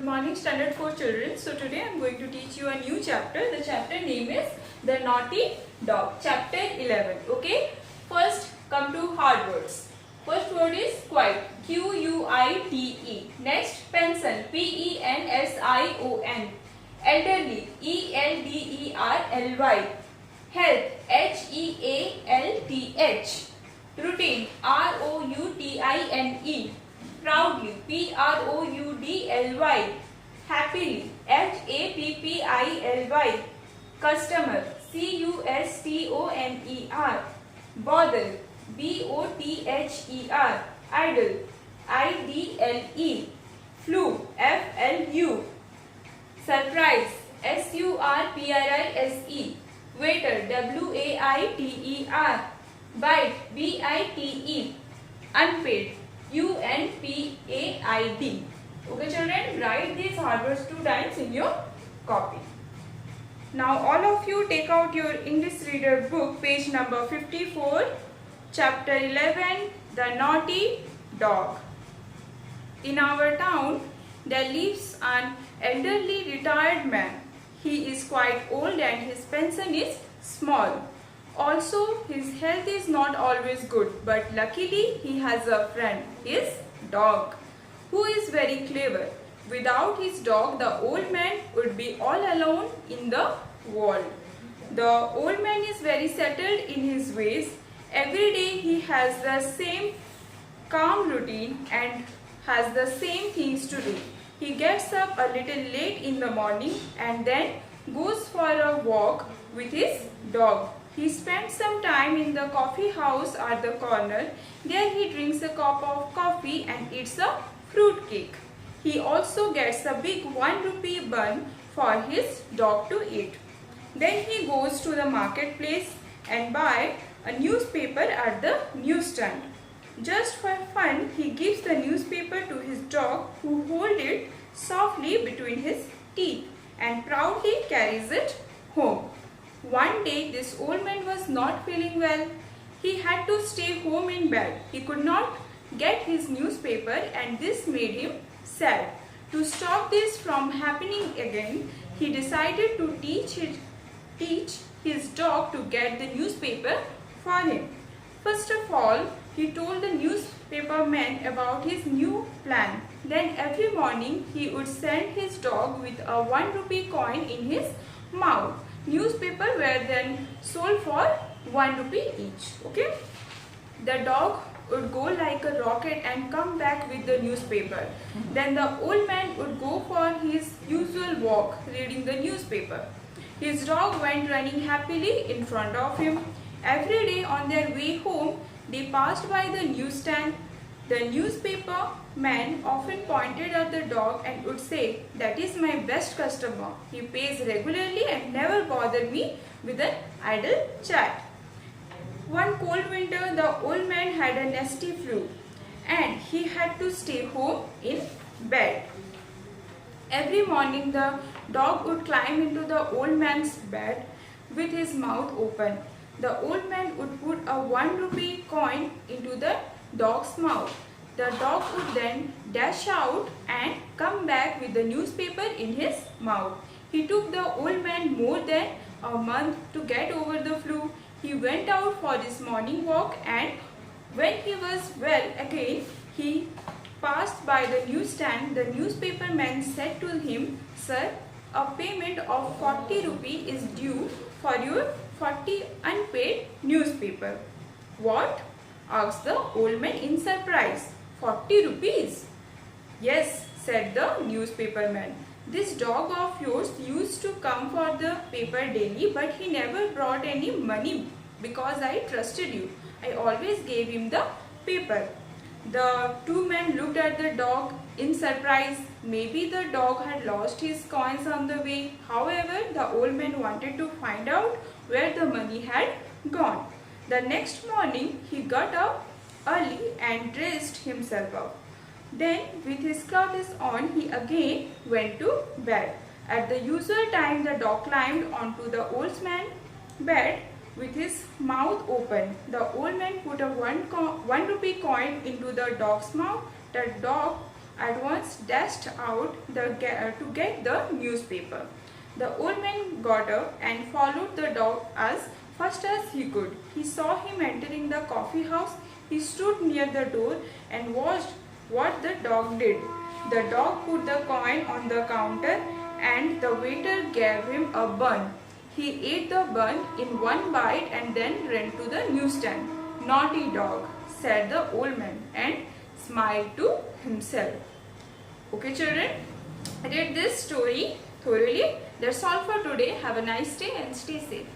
morning Standard 4 children. So today I am going to teach you a new chapter. The chapter name is The Naughty Dog. Chapter 11. Okay. First come to hard words. First word is quiet. Q-U-I-T-E. Next pension. P-E-N-S-I-O-N. Elderly. E-L-D-E-R-L-Y. Health. H-E-A-L-T-H. Routine. R-O-U-T-I-N-E. Proudly. P-R-O-U-D-L-Y. Happily. H-A-P-P-I-L-Y. Customer. C-U-S-T-O-M-E-R. Bother. B-O-T-H-E-R. Idle. I-D-L-E. Flu. F-L-U. Surprise. S-U-R-P-R-I-S-E. Waiter. W-A-I-T-E-R. Bite. B-I-T-E. Unpaid. U-N-P-A-I-D. Okay children, write these hard words 2 times in your copy. Now all of you take out your English reader book, page number 54, chapter 11, The Naughty Dog. In our town, there lives an elderly retired man. He is quite old and his pension is small. Also, his health is not always good, but luckily he has a friend, his dog, who is very clever. Without his dog, the old man would be all alone in the world. The old man is very settled in his ways. Every day he has the same calm routine and has the same things to do. He gets up a little late in the morning and then goes for a walk with his dog. He spends some time in the coffee house at the corner. There he drinks a cup of coffee and eats a fruit cake. He also gets a big 1 rupee bun for his dog to eat. Then he goes to the marketplace and buy a newspaper at the newsstand. Just for fun, he gives the newspaper to his dog, who holds it softly between his teeth and proudly carries it home. One day, this old man was not feeling well. He had to stay home in bed. He could not get his newspaper and this made him sad. To stop this from happening again, he decided to teach his dog to get the newspaper for him. First of all, he told the newspaper man about his new plan. Then every morning, he would send his dog with a 1 rupee coin in his mouth. Newspaper were then sold for 1 rupee each. Okay. The dog would go like a rocket and come back with the newspaper. Then the old man would go for his usual walk reading the newspaper. His dog went running happily in front of him. Every day on their way home, they passed by the newsstand. The newspaper man often pointed at the dog and would say, "That is my best customer. He pays regularly and never bothered me with an idle chat." One cold winter, the old man had a nasty flu and he had to stay home in bed. Every morning, the dog would climb into the old man's bed with his mouth open. The old man would put a 1 rupee coin into the dog's mouth. The dog would then dash out and come back with the newspaper in his mouth. He took the old man more than a month to get over the flu. He went out for his morning walk and when he was well again, he passed by the newsstand. The newspaper man said to him, "Sir, a payment of 40 rupee is due for your 40 unpaid newspaper." "What?" asked the old man in surprise. 40 rupees? "Yes," said the newspaper man. "This dog of yours used to come for the paper daily, but he never brought any money because I trusted you. I always gave him the paper." The 2 men looked at the dog in surprise. Maybe the dog had lost his coins on the way. However, the old man wanted to find out where the money had gone. The next morning, he got up early and dressed himself up. Then, with his clothes on, he again went to bed. At the usual time, the dog climbed onto the old man's bed with his mouth open. The old man put a 1 rupee coin into the dog's mouth. The dog at once dashed out to get the newspaper. The old man got up and followed the dog as fast as he could. He saw him entering the coffee house. He stood near the door and watched what the dog did. The dog put the coin on the counter and the waiter gave him a bun. He ate the bun in one bite and then ran to the newsstand. "Naughty dog," said the old man and smiled to himself. Okay children, read this story thoroughly. That's all for today. Have a nice day and stay safe.